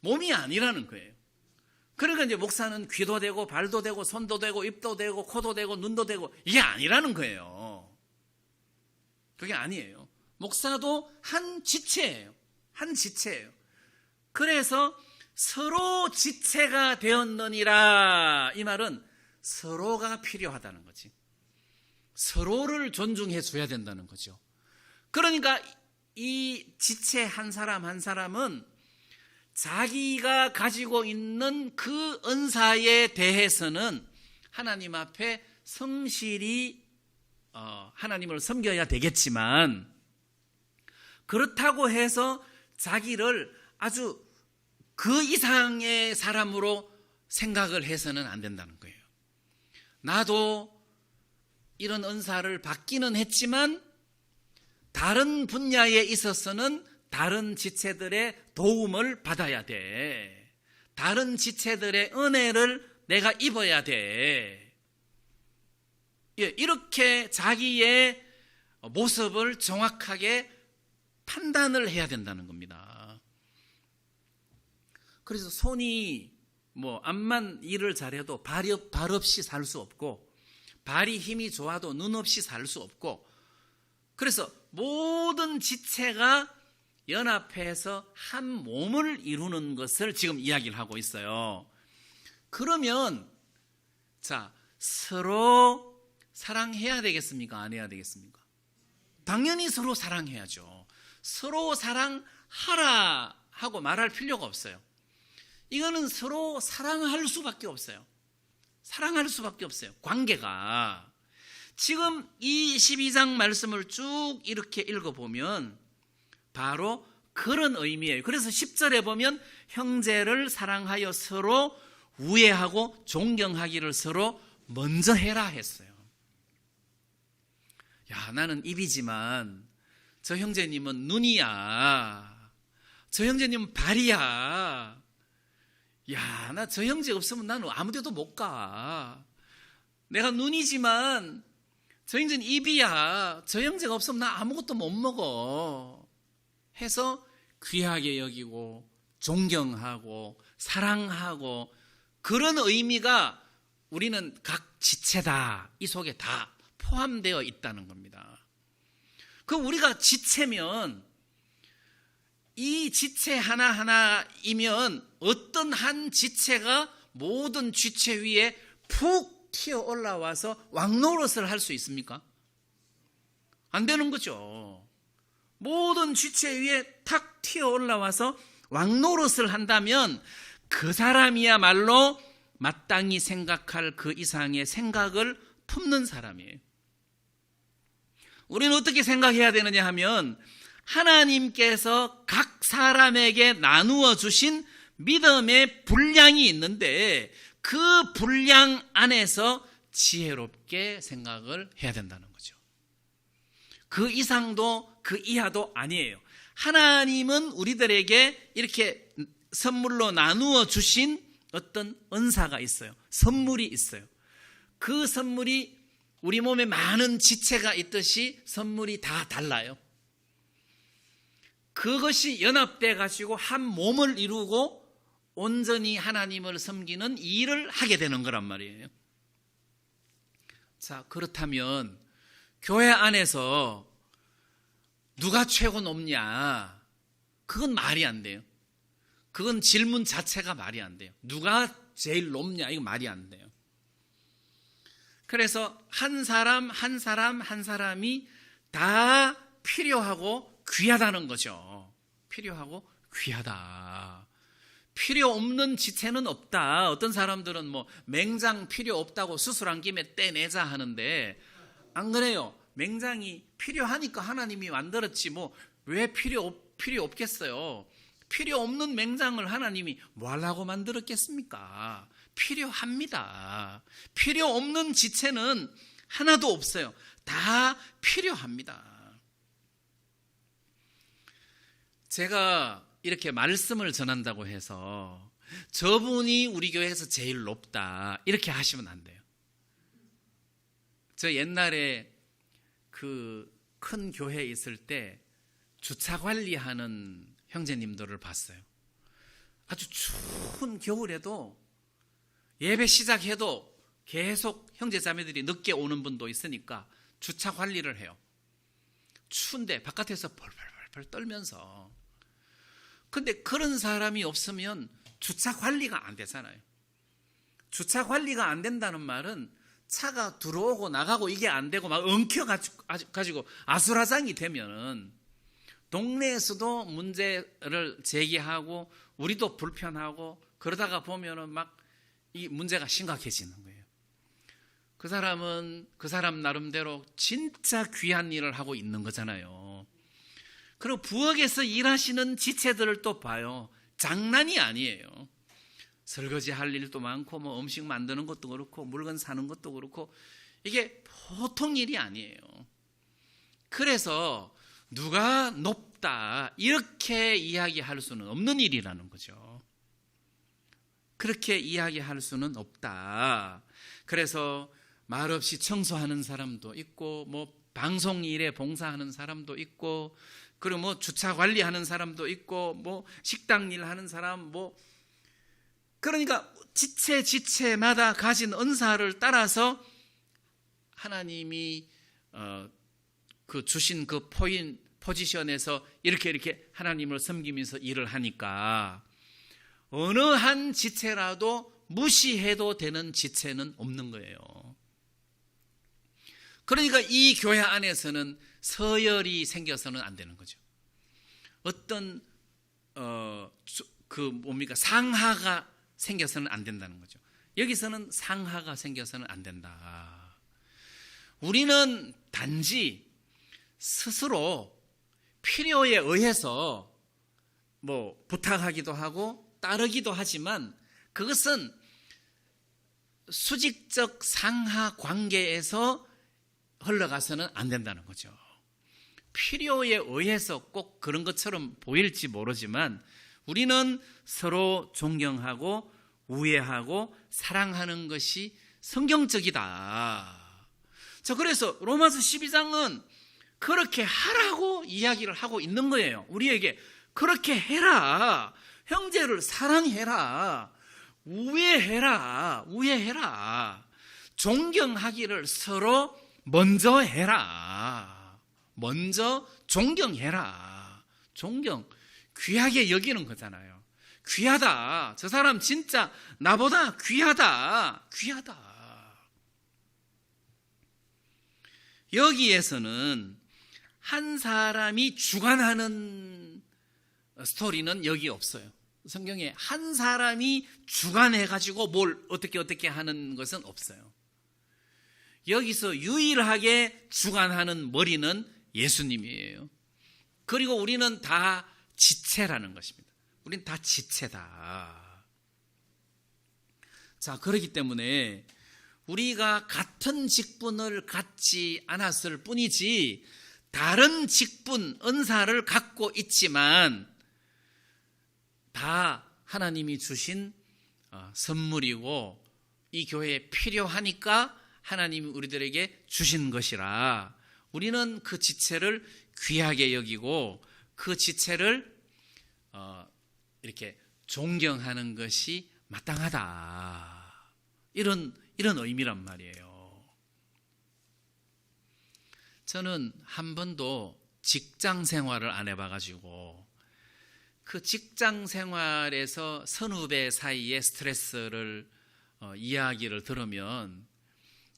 몸이 아니라는 거예요. 그러니까 이제 목사는 귀도 되고 발도 되고 손도 되고 입도 되고 코도 되고 눈도 되고 이게 아니라는 거예요. 그게 아니에요. 목사도 한 지체예요. 한 지체예요. 그래서 서로 지체가 되었느니라. 이 말은 서로가 필요하다는 거지. 서로를 존중해 줘야 된다는 거죠. 그러니까 이 지체 한 사람 한 사람은 자기가 가지고 있는 그 은사에 대해서는 하나님 앞에 성실히 하나님을 섬겨야 되겠지만 그렇다고 해서 자기를 아주 그 이상의 사람으로 생각을 해서는 안 된다는 거예요. 나도 이런 은사를 받기는 했지만 다른 분야에 있어서는 다른 지체들의 도움을 받아야 돼. 다른 지체들의 은혜를 내가 입어야 돼. 이렇게 자기의 모습을 정확하게 판단을 해야 된다는 겁니다. 그래서 손이 뭐 암만 일을 잘해도 발 없이 살 수 없고, 발이 힘이 좋아도 눈 없이 살 수 없고, 그래서 모든 지체가 연합해서 한 몸을 이루는 것을 지금 이야기를 하고 있어요. 그러면 자, 서로 사랑해야 되겠습니까? 안 해야 되겠습니까? 당연히 서로 사랑해야죠. 서로 사랑하라 하고 말할 필요가 없어요. 이거는 서로 사랑할 수밖에 없어요. 사랑할 수밖에 없어요. 관계가. 지금 이 12장 말씀을 쭉 이렇게 읽어보면 바로 그런 의미예요. 그래서 10절에 보면 형제를 사랑하여 서로 우애하고 존경하기를 서로 먼저 해라 했어요. 야, 나는 입이지만 저 형제님은 눈이야. 저 형제님은 발이야. 야, 나 저 형제 없으면 나는 아무 데도 못 가. 내가 눈이지만 저 형제는 입이야. 저 형제가 없으면 나 아무것도 못 먹어. 해서 귀하게 여기고 존경하고 사랑하고, 그런 의미가 우리는 각 지체다, 이 속에 다 포함되어 있다는 겁니다. 그럼 우리가 지체면, 이 지체 하나하나이면 어떤 한 지체가 모든 지체 위에 푹 튀어 올라와서 왕노릇을 할 수 있습니까? 안 되는 거죠. 모든 지체 위에 탁 튀어 올라와서 왕노릇을 한다면 그 사람이야말로 마땅히 생각할 그 이상의 생각을 품는 사람이에요. 우리는 어떻게 생각해야 되느냐 하면, 하나님께서 각 사람에게 나누어 주신 믿음의 분량이 있는데 그 분량 안에서 지혜롭게 생각을 해야 된다는 거죠. 그 이상도 그 이하도 아니에요. 하나님은 우리들에게 이렇게 선물로 나누어 주신 어떤 은사가 있어요. 선물이 있어요. 그 선물이 우리 몸에 많은 지체가 있듯이 선물이 다 달라요. 그것이 연합돼 가지고 한 몸을 이루고 온전히 하나님을 섬기는 일을 하게 되는 거란 말이에요. 자, 그렇다면 교회 안에서 누가 최고 높냐? 그건 말이 안 돼요. 그건 질문 자체가 말이 안 돼요. 누가 제일 높냐? 이거 말이 안 돼요. 그래서 한 사람 한 사람 한 사람이 다 필요하고 귀하다는 거죠. 필요하고 귀하다. 필요 없는 지체는 없다. 어떤 사람들은 뭐 맹장 필요 없다고 수술한 김에 떼내자 하는데, 안 그래요. 맹장이 필요하니까 하나님이 만들었지 뭐 왜 필요 없겠어요. 필요 없는 맹장을 하나님이 뭐 하려고 만들었겠습니까? 필요합니다. 필요 없는 지체는 하나도 없어요. 다 필요합니다. 제가 이렇게 말씀을 전한다고 해서 저분이 우리 교회에서 제일 높다 이렇게 하시면 안 돼요. 저 옛날에 그 큰 교회에 있을 때 주차 관리하는 형제님들을 봤어요. 아주 추운 겨울에도 예배 시작해도 계속 형제자매들이 늦게 오는 분도 있으니까 주차 관리를 해요. 추운데 바깥에서 벌벌벌 떨면서. 근데 그런 사람이 없으면 주차 관리가 안 되잖아요. 주차 관리가 안 된다는 말은 차가 들어오고 나가고 이게 안 되고 막 엉켜가지고 아수라장이 되면은 동네에서도 문제를 제기하고 우리도 불편하고 그러다가 보면은 막 이 문제가 심각해지는 거예요. 그 사람은 그 사람 나름대로 진짜 귀한 일을 하고 있는 거잖아요. 그리고 부엌에서 일하시는 지체들을 또 봐요. 장난이 아니에요. 설거지 할 일도 많고 뭐 음식 만드는 것도 그렇고 물건 사는 것도 그렇고 이게 보통 일이 아니에요. 그래서 누가 높다 이렇게 이야기할 수는 없는 일이라는 거죠. 그렇게 이야기할 수는 없다. 그래서 말없이 청소하는 사람도 있고 뭐 방송 일에 봉사하는 사람도 있고 그리고 뭐 주차 관리하는 사람도 있고 뭐 식당 일 하는 사람 뭐 그러니까 지체마다 가진 은사를 따라서 하나님이 그 주신 그 포지션에서 이렇게 하나님을 섬기면서 일을 하니까 어느 한 지체라도 무시해도 되는 지체는 없는 거예요. 그러니까 이 교회 안에서는 서열이 생겨서는 안 되는 거죠. 어떤 상하가 생겨서는 안 된다는 거죠. 여기서는 상하가 생겨서는 안 된다. 우리는 단지 스스로 필요에 의해서 부탁하기도 하고 따르기도 하지만 그것은 수직적 상하 관계에서 흘러가서는 안 된다는 거죠. 필요에 의해서 꼭 그런 것처럼 보일지 모르지만 우리는 서로 존경하고 우애하고 사랑하는 것이 성경적이다. 자, 그래서 로마서 12장은 그렇게 하라고 이야기를 하고 있는 거예요. 우리에게 그렇게 해라. 형제를 사랑해라. 우애해라. 존경하기를 서로 먼저 해라. 먼저 존경해라. 존경, 귀하게 여기는 거잖아요. 귀하다. 저 사람 진짜 나보다 귀하다. 여기에서는 한 사람이 주관하는 스토리는 여기 없어요. 성경에 한 사람이 주관해가지고 뭘 어떻게 하는 것은 없어요. 여기서 유일하게 주관하는 머리는 예수님이에요. 그리고 우리는 다 지체라는 것입니다. 우리는 다 지체다. 자, 그렇기 때문에 우리가 같은 직분을 갖지 않았을 뿐이지 다른 직분, 은사를 갖고 있지만 다 하나님이 주신 선물이고 이 교회에 필요하니까 하나님이 우리들에게 주신 것이라 우리는 그 지체를 귀하게 여기고 그 지체를 이렇게 존경하는 것이 마땅하다. 이런 의미란 말이에요. 저는 한 번도 직장 생활을 안 해봐가지고 그 직장 생활에서 선후배 사이의 스트레스를 이야기를 들으면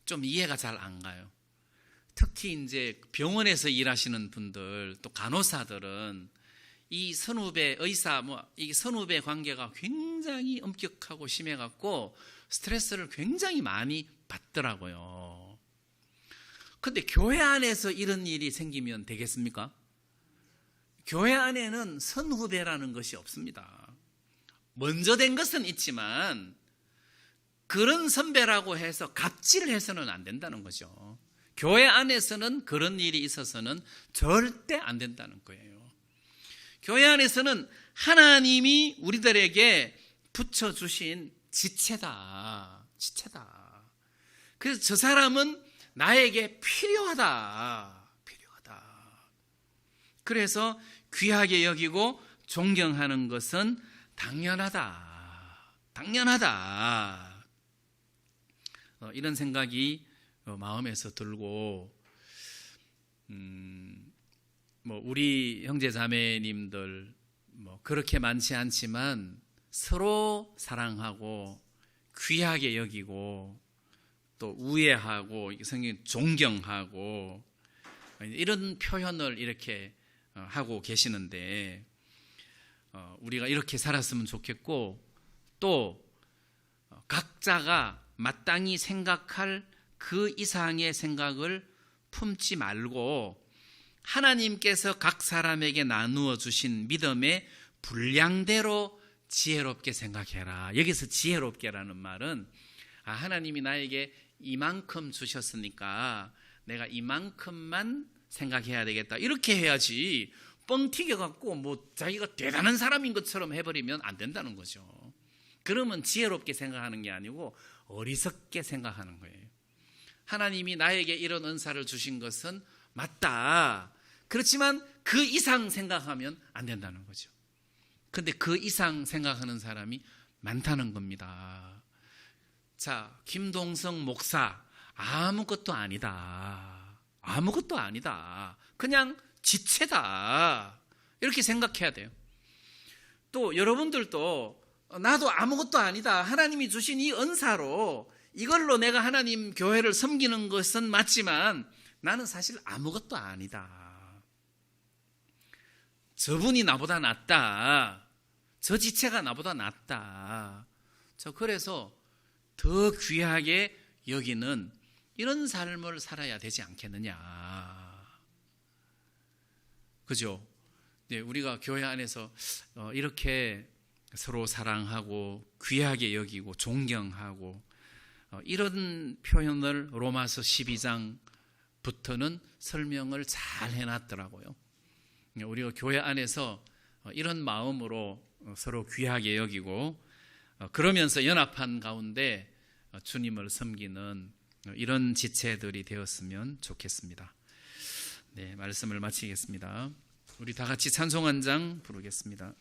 좀 이해가 잘 안 가요. 특히 이제 병원에서 일하시는 분들 또 간호사들은 이 선후배 의사 이 선후배 관계가 굉장히 엄격하고 심해갖고 스트레스를 굉장히 많이 받더라고요. 근데 교회 안에서 이런 일이 생기면 되겠습니까? 교회 안에는 선후배라는 것이 없습니다. 먼저 된 것은 있지만 그런 선배라고 해서 갑질해서는 안 된다는 거죠. 교회 안에서는 그런 일이 있어서는 절대 안 된다는 거예요. 교회 안에서는 하나님이 우리들에게 붙여주신 지체다. 그래서 저 사람은 나에게 필요하다. 그래서 귀하게 여기고 존경하는 것은 당연하다. 이런 생각이 마음에서 들고 우리 형제 자매님들 그렇게 많지 않지만 서로 사랑하고 귀하게 여기고 또 우애하고 성경 존경하고 이런 표현을 이렇게 하고 계시는데 우리가 이렇게 살았으면 좋겠고 또 각자가 마땅히 생각할 그 이상의 생각을 품지 말고 하나님께서 각 사람에게 나누어 주신 믿음의 분량대로 지혜롭게 생각해라. 여기서 지혜롭게라는 말은 하나님이 나에게 이만큼 주셨으니까 내가 이만큼만 생각해야 되겠다. 이렇게 해야지 뻥 튀겨갖고 자기가 대단한 사람인 것처럼 해버리면 안 된다는 거죠. 그러면 지혜롭게 생각하는 게 아니고 어리석게 생각하는 거예요. 하나님이 나에게 이런 은사를 주신 것은 맞다. 그렇지만 그 이상 생각하면 안 된다는 거죠. 근데 그 이상 생각하는 사람이 많다는 겁니다. 자, 김동성 목사 아무것도 아니다. 아무것도 아니다. 그냥 지체다. 이렇게 생각해야 돼요. 또 여러분들도 나도 아무것도 아니다. 하나님이 주신 이 은사로 이걸로 내가 하나님 교회를 섬기는 것은 맞지만 나는 사실 아무것도 아니다. 저분이 나보다 낫다. 저 지체가 나보다 낫다. 그래서 더 귀하게 여기는 이런 삶을 살아야 되지 않겠느냐. 그죠? 네, 우리가 교회 안에서 이렇게 서로 사랑하고 귀하게 여기고 존경하고 이런 표현을 로마서 12장부터는 설명을 잘 해놨더라고요. 우리가 교회 안에서 이런 마음으로 서로 귀하게 여기고 그러면서 연합한 가운데 주님을 섬기는 이런 지체들이 되었으면 좋겠습니다. 네, 말씀을 마치겠습니다. 우리 다 같이 찬송 한 장 부르겠습니다.